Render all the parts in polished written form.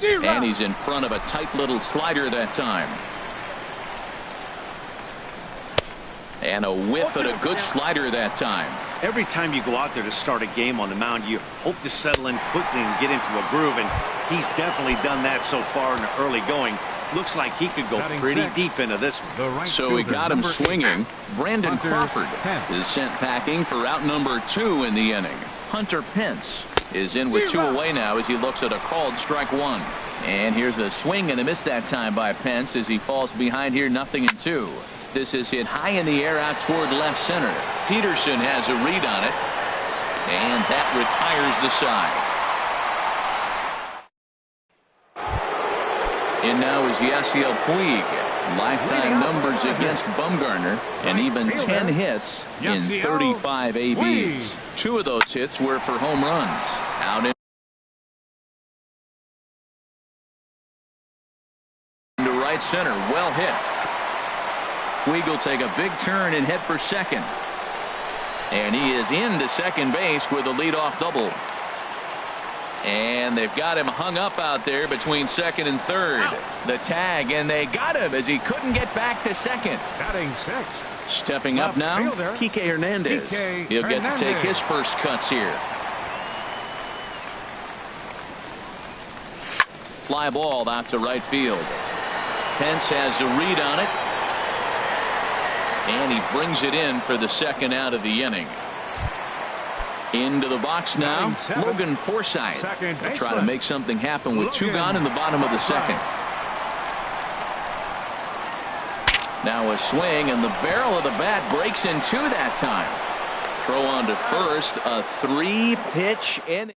And he's in front of a tight little slider that time. And a whiff at a good slider that time. Every time you go out there to start a game on the mound, you hope to settle in quickly and get into a groove, and he's definitely done that so far in the early going. Looks like he could go pretty deep into this one. So we got him swinging. Brandon Crawford is sent packing for out number 2 in the inning. Hunter Pence is in with 2 away now as he looks at a called strike 1. And here's a swing and a miss that time by Pence as he falls behind here 0-2. This is hit high in the air out toward left center. Peterson has a read on it, and that retires the side. And now is Yasiel Puig. Lifetime numbers against Bumgarner, and even 10 hits in 35 ABs. 2 of those hits were for home runs. Out into right center, well hit. Puig will take a big turn and head for second. And he is into second base with a leadoff double. And they've got him hung up out there between second and third. The tag, and they got him as he couldn't get back to second. Batting 6. Stepping up now, Kike Hernandez. He'll get to take his first cuts here. Fly ball out to right field. Pence has a read on it. And he brings it in for the second out of the inning. Into the box now, Logan Forsythe. They'll try to make something happen with 2 gone in the bottom of the second. Now a swing, and the barrel of the bat breaks in 2 that time. Throw on to first, a 3-pitch inning.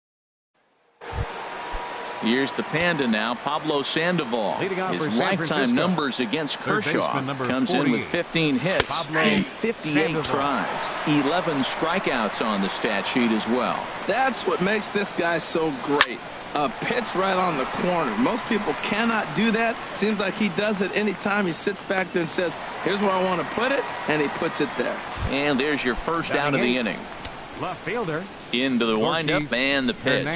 Here's the Panda now, Pablo Sandoval. His lifetime numbers against Kershaw comes in with 15 hits and 58 tries. 11 strikeouts on the stat sheet as well. That's what makes this guy so great. A pitch right on the corner. Most people cannot do that. Seems like he does it anytime he sits back there and says, here's where I want to put it, and he puts it there. And there's your first out of the inning. Left fielder. Into the windup and the pitch.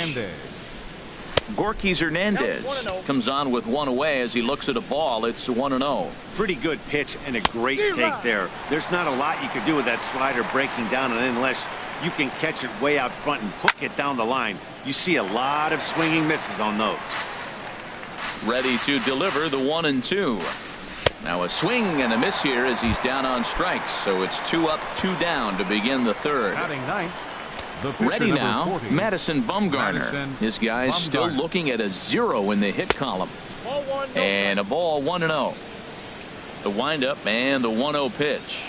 Gorkys Hernandez comes on with 1 away as he looks at a ball. It's 1-0. Pretty good pitch and a great take there. There's not a lot you can do with that slider breaking down, and unless you can catch it way out front and hook it down the line, you see a lot of swinging misses on those. Ready to deliver the 1-2. Now a swing and a miss here as he's down on strikes. So it's 2 up, 2 down to begin the third. Ready now, Madison Bumgarner. His guys still looking at a 0 in the hit column. And a ball 1-0. The windup and the 1-0 pitch.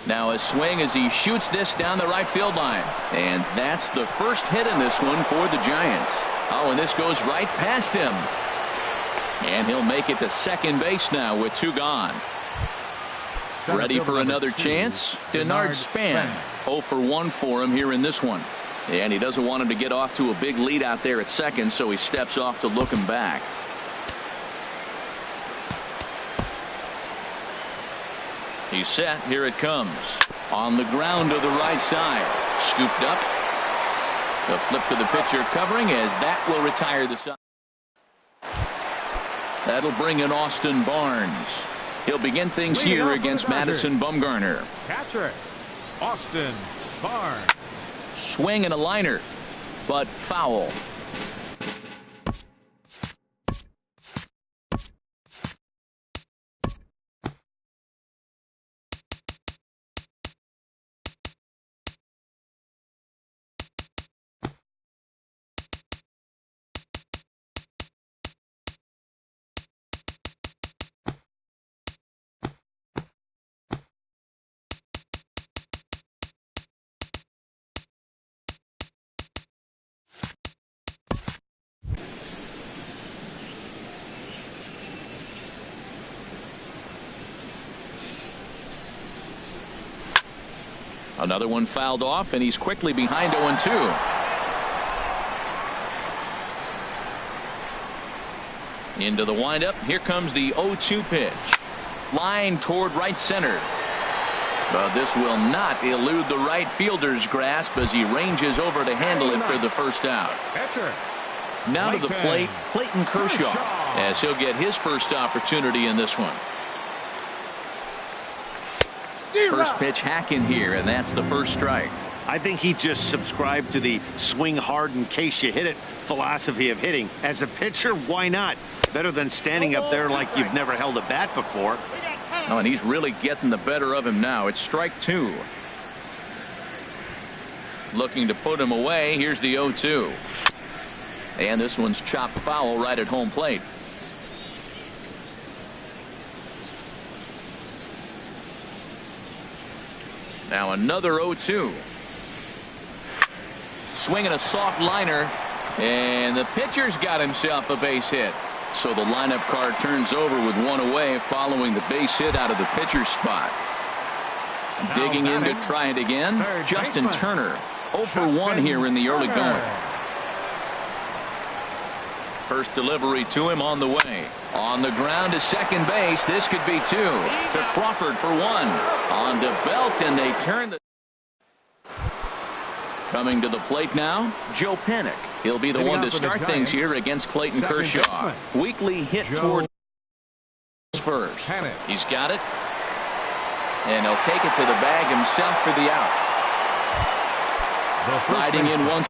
Now a swing as he shoots this down the right field line. And that's the first hit in this one for the Giants. Oh, and this goes right past him. And he'll make it to second base now with 2 gone. Ready for another chance? Denard Span. 0 for 1 for him here in this one. And he doesn't want him to get off to a big lead out there at second, so he steps off to look him back. He's set. Here it comes. On the ground to the right side. Scooped up. The flip to the pitcher covering as that will retire the side. That'll bring in Austin Barnes. He'll begin things here against Madison Bumgarner. Catcher, Austin Barnes. Swing and a liner, but foul. Another one fouled off, and he's quickly behind 0-2. Into the windup. Here comes the 0-2 pitch. Line toward right center. But this will not elude the right fielder's grasp as he ranges over to handle it for the first out. Catcher, Now to the plate, Clayton Kershaw, as he'll get his first opportunity in this one. First pitch hack in here, and that's the first strike. I think he just subscribed to the swing hard in case you hit it philosophy of hitting. As a pitcher, why not? Better than standing up there like you've never held a bat before. Oh, and he's really getting the better of him now. It's strike two. Looking to put him away. Here's the 0-2. And this one's chopped foul right at home plate. Now another 0-2. Swinging a soft liner, and the pitcher's got himself a base hit. So the lineup card turns over with one away following the base hit out of the pitcher's spot. Digging in to try it again, Justin Turner. 0 for 1 here in the early going. First delivery to him on the way. On the ground to second base. This could be two. To Crawford for one. On to Belt, and they turn the... Coming to the plate now, Joe Panik. He'll be the one to start things here against Clayton Kershaw. Weekly hit toward first. He's got it. And he'll take it to the bag himself for the out. Sliding in once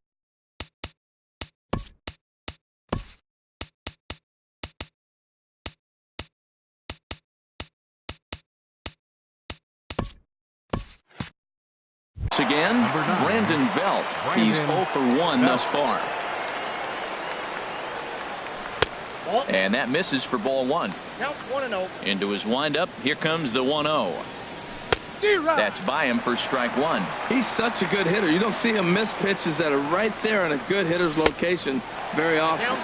again, Brandon Belt. He's 0 for 1 thus far. And that misses for ball one. Into his windup. Here comes the 1-0. That's by him for strike one. He's such a good hitter. You don't see him miss pitches that are right there in a good hitter's location very often.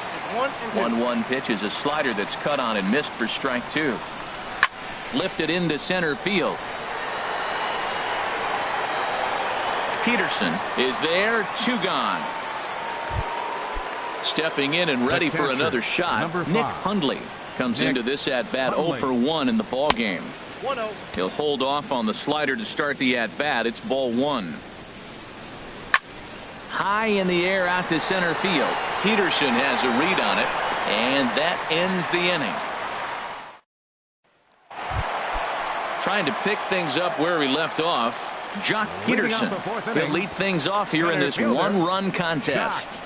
1-1 pitch is a slider that's cut on and missed for strike two. Lifted into center field. Peterson is there. Two gone. Stepping in and ready for another shot. Nick Hundley comes into this at bat 0 for 1 in the ball game. He'll hold off on the slider to start the at bat. It's ball one. High in the air out to center field. Peterson has a read on it, and that ends the inning. Trying to pick things up where he left off. Jock Peterson will lead things off here in this one-run contest.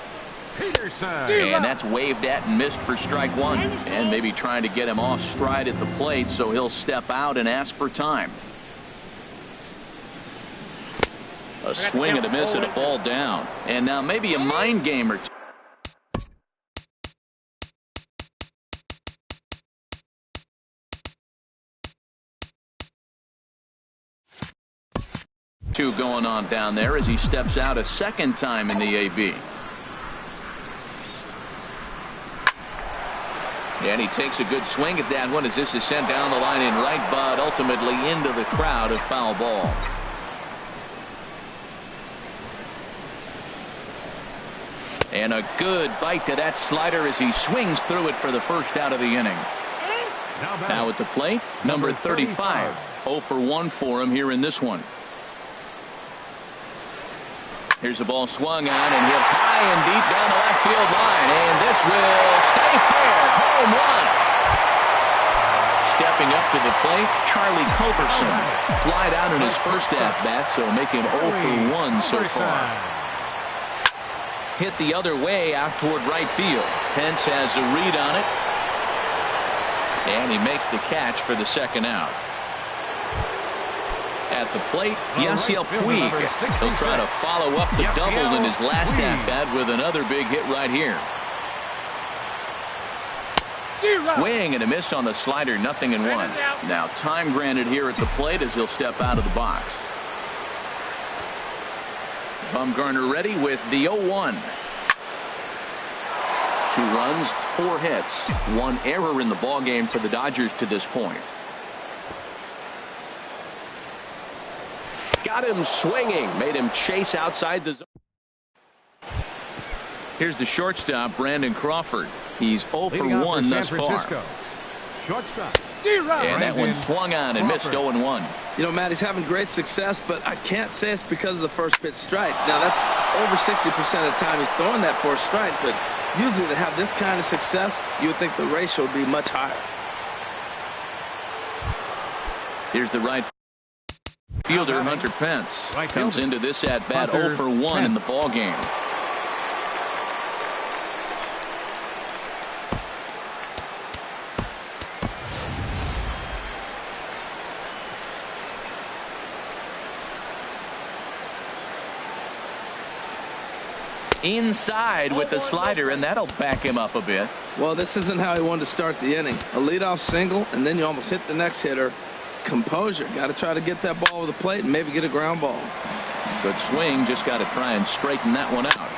And that's waved at and missed for strike one. And maybe trying to get him off stride at the plate, so he'll step out and ask for time. A swing and a miss and a ball down. And now maybe a mind game or two. Going on down there as he steps out a second time in the AB. And he takes a good swing at that one as this is sent down the line in right, but ultimately into the crowd, a foul ball. And a good bite to that slider as he swings through it for the first out of the inning. Now at the plate, number 35. 0 for 1 for him here in this one. Here's the ball swung on and hit high and deep down the left field line. And this will stay fair. Home run. Stepping up to the plate, Charlie Culberson. Flied out in his first at-bat, so make him 0 for 1 so far. Hit the other way out toward right field. Pence has a read on it. And he makes the catch for the second out. At the plate, Yasiel Puig. He'll try to follow up the double in his last at-bat with another big hit right here. Swing and a miss on the slider, 0-1. Now time granted here at the plate as he'll step out of the box. Bumgarner ready with the 0-1. 2 runs, 4 hits, 1 error in the ballgame for the Dodgers to this point. Got him swinging, made him chase outside the zone. Here's the shortstop, Brandon Crawford. He's 0 for 1 thus far. Shortstop. And that one swung on and missed 0-1. You know, Matt, he's having great success, but I can't say it's because of the first pitch strike. Now, that's over 60% of the time he's throwing that for a strike, but Usually to have this kind of success, you would think the ratio would be much higher. Here's the right fielder, Hunter Pence. Right comes fielder. into this at-bat Hunter 0 for 1 Pence. in the ball game. Inside with the slider, and that'll back him up a bit. Well, this isn't how he wanted to start the inning. A leadoff single, and then you almost hit the next hitter. Composure. Got to try to get that ball over the plate and maybe get a ground ball. Good swing. Just got to try and straighten that one out.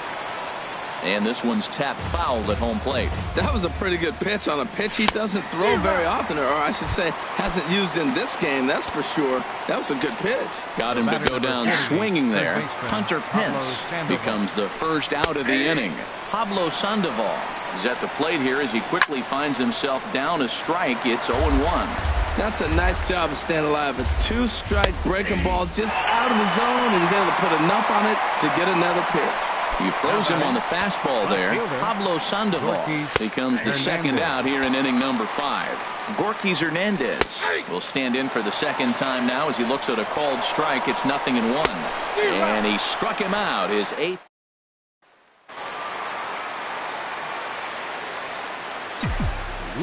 And this one's tapped foul at home plate. That was a pretty good pitch on a pitch he doesn't throw very often, or I should say hasn't used in this game, that's for sure. That was a good pitch. Got him to go down swinging there. Hunter Pence becomes the first out of the inning. Pablo Sandoval is at the plate here as he quickly finds himself down a strike. It's 0-1. That's a nice job of staying alive. A two-strike breaking ball just out of the zone. He was able to put enough on it to get another pitch. He throws him on the fastball there. Pablo Sandoval becomes the second out here in inning number 5. Gorky Hernandez will stand in for the second time now as he looks at a called strike. It's 0-1. And he struck him out. His 8th.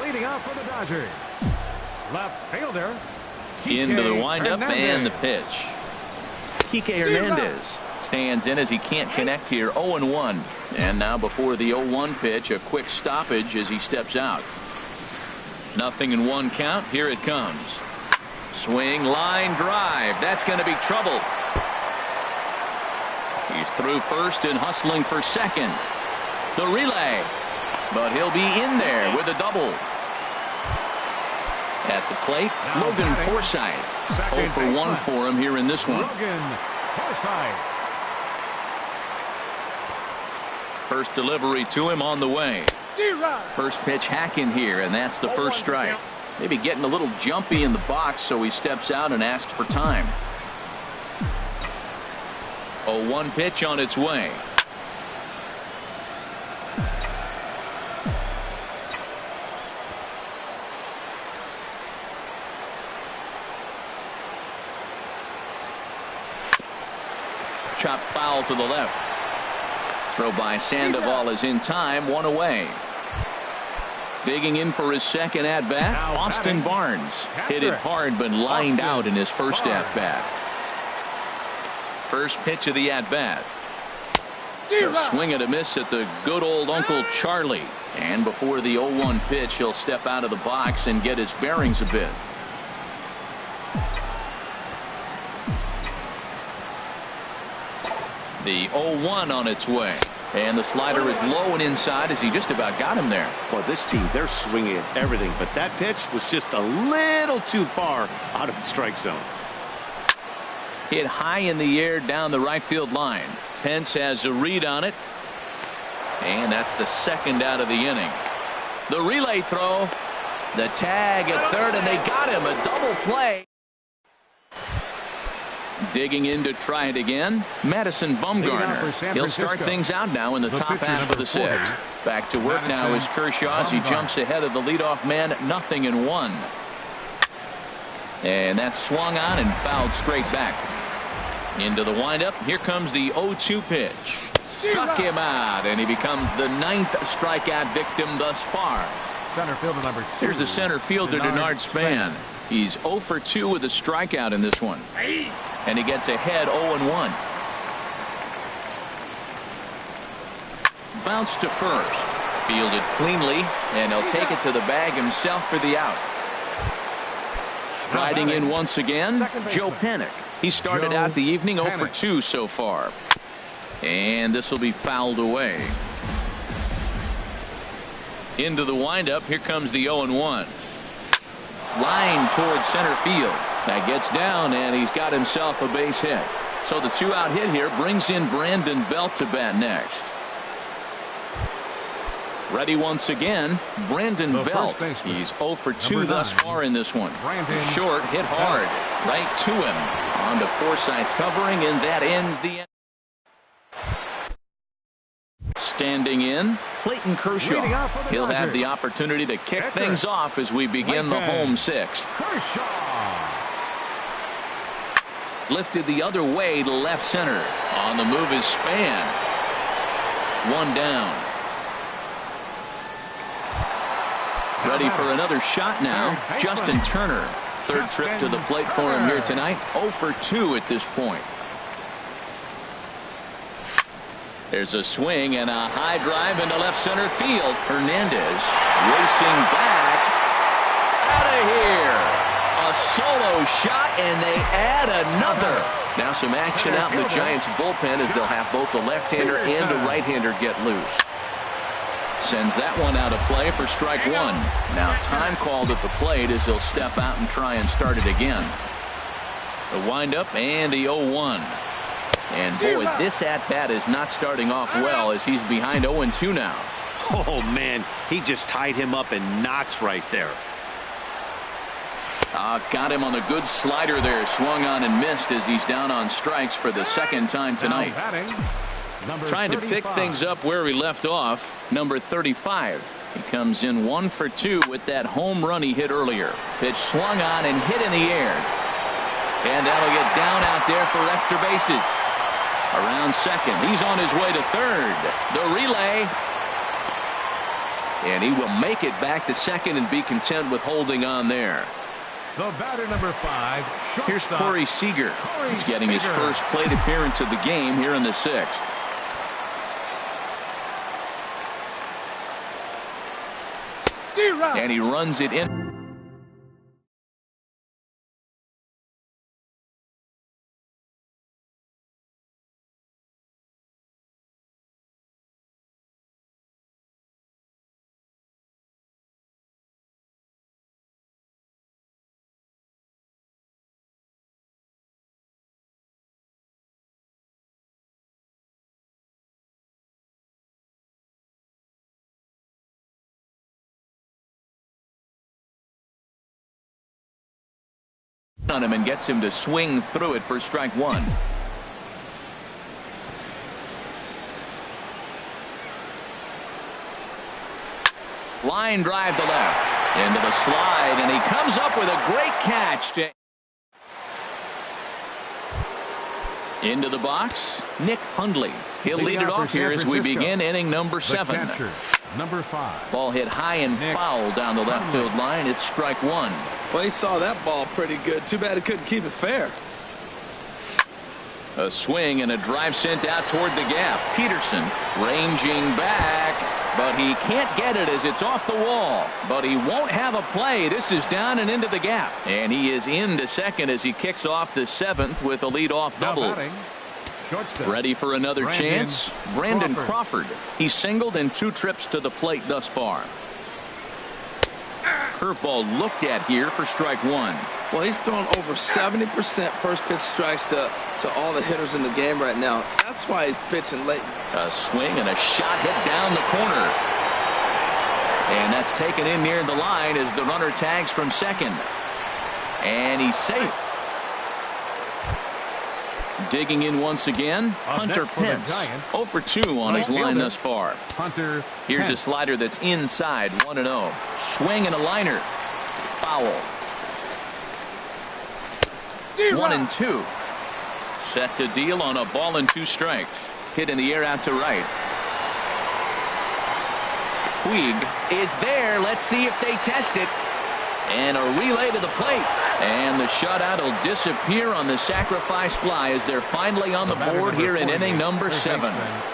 Leading off for the Dodgers. Left fielder. Into the windup Hernandez. and the pitch. Kike Hernandez stands in as he can't connect here. 0-1. And now before the 0-1 pitch, a quick stoppage as he steps out. 0-1 count. Here it comes. Swing, line drive. That's going to be trouble. He's through first and hustling for second. The relay. But he'll be in there with a double. At the plate, Now Logan batting, Forsythe. 0 second for 1 baseman. for him here in this one. Logan Forsythe. First delivery to him on the way. First pitch hacking here, and that's the first strike. Maybe getting a little jumpy in the box, so he steps out and asks for time. 0-1 pitch on its way. Chop foul to the left. Throw by Sandoval is in time. 1 away. Digging in for his second at-bat, Austin Barnes. Hit it hard but lined out in his first at-bat. First pitch of the at-bat. A swing and a miss at the good old Uncle Charlie. And before the 0-1 pitch, he'll step out of the box and get his bearings a bit. The 0-1 on its way. And the slider is low and inside as he just about got him there. Well, this team, they're swinging at everything, but that pitch was just a little too far out of the strike zone. Hit high in the air down the right field line. Pence has a read on it. And that's the second out of the inning. The relay throw. The tag at third, and they got him. A double play. Digging in to try it again, Madison Bumgarner. He'll start things out now in the top half of the 6th. Back to work now is Kershaw as he jumps ahead of the leadoff man. 0-1. And that's swung on and fouled straight back. Into the windup. Here comes the 0-2 pitch. Struck him out, and he becomes the 9th strikeout victim thus far. Center fielder number 2. Here's the center fielder, Denard Span. He's 0 for 2 with a strikeout in this one. And he gets ahead 0-1. Bounce to first. Fielded cleanly, and he'll take it to the bag himself for the out. Striding in once again, Joe Panik. He started out the evening 0 for 2 so far. And this will be fouled away. Into the windup. Here comes the 0-1. Line towards center field. That gets down, and he's got himself a base hit. So the 2-out hit here brings in Brandon Belt to bat next. Ready once again, Brandon Belt. He's 0 for 2 thus far in this one. Short, hit hard, right to him. On to Forsythe covering, and that ends the Standing in, Clayton Kershaw. He'll have the opportunity to kick things off as we begin the home sixth. Lifted the other way to left center. On the move is Span. One down. Ready for another shot now. Justin Turner. Third trip to the plate for him here tonight. 0 for 2 at this point. There's a swing and a high drive into left center field. Hernandez racing back. Out of here. A solo shot, and they add another. Now some action out in the Giants bullpen as they'll have both the left-hander and the right-hander get loose. Sends that one out of play for strike one. Now time called at the plate as he'll step out and try and start it again. The windup and the 0-1. And boy, this at-bat is not starting off well as he's behind 0-2 now. Oh, man, he just tied him up in knots right there. Got him on the good slider there. Swung on and missed as he's down on strikes for the second time tonight. Trying to pick things up where we left off. Number 35. He comes in 1 for 2 with that home run he hit earlier. Pitch swung on and hit in the air. And that'll get down out there for extra bases. Around second. He's on his way to third. The relay. And he will make it back to second and be content with holding on there. The batter, number 5. Here's Corey Seager. He's getting his first plate appearance of the game here in the sixth. And he runs it in. On him and gets him to swing through it for strike one. Line drive to left into the slide, and he comes up with a great catch. Into the box, Nick Hundley. He'll lead it off here as we begin inning number 7. Number 5. Ball hit high and foul down the left field line. It's strike one. Well, he saw that ball pretty good. Too bad he couldn't keep it fair. A swing and a drive sent out toward the gap. Peterson ranging back, but he can't get it as it's off the wall. But he won't have a play. This is down and into the gap. And he is into second as he kicks off the 7th with a leadoff double. Ready for another chance. Brandon Crawford. He's singled in 2 trips to the plate thus far. Curveball looked at here for strike one. Well, he's thrown over 70% first pitch strikes to all the hitters in the game right now. That's why he's pitching late. A swing and a shot hit down the corner. And that's taken in near the line as the runner tags from second. And he's safe. Digging in once again, Hunter Pence. 0 for 2 on his line thus far. Here's a slider that's inside, 1-0. Swing and a liner. Foul. 1-2. Set to deal on a ball and 2 strikes. Hit in the air out to right. Puig is there. Let's see if they test it. And a relay to the plate. And the shutout will disappear on the sacrifice fly as they're finally on the board here in inning number 7.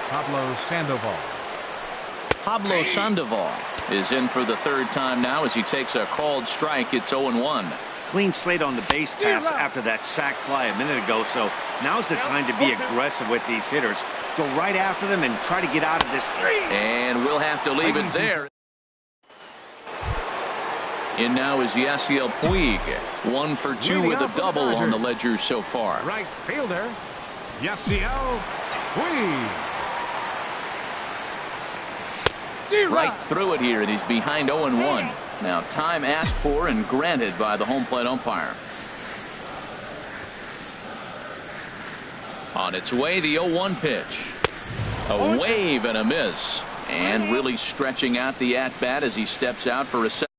Pablo Sandoval is in for the 3rd time now as he takes a called strike. It's 0-1. Clean slate on the base pass after that sac fly a minute ago, so now's the time to be aggressive with these hitters. Go right after them and try to get out of this. And we'll have to leave it there. In now is Yasiel Puig. 1 for 2 with a double on the ledger so far. Right fielder, Yasiel Puig. Right through it here, and he's behind 0-1. Now time asked for and granted by the home plate umpire. On its way, the 0-1 pitch. A wave and a miss, and really stretching out the at bat as he steps out for a second.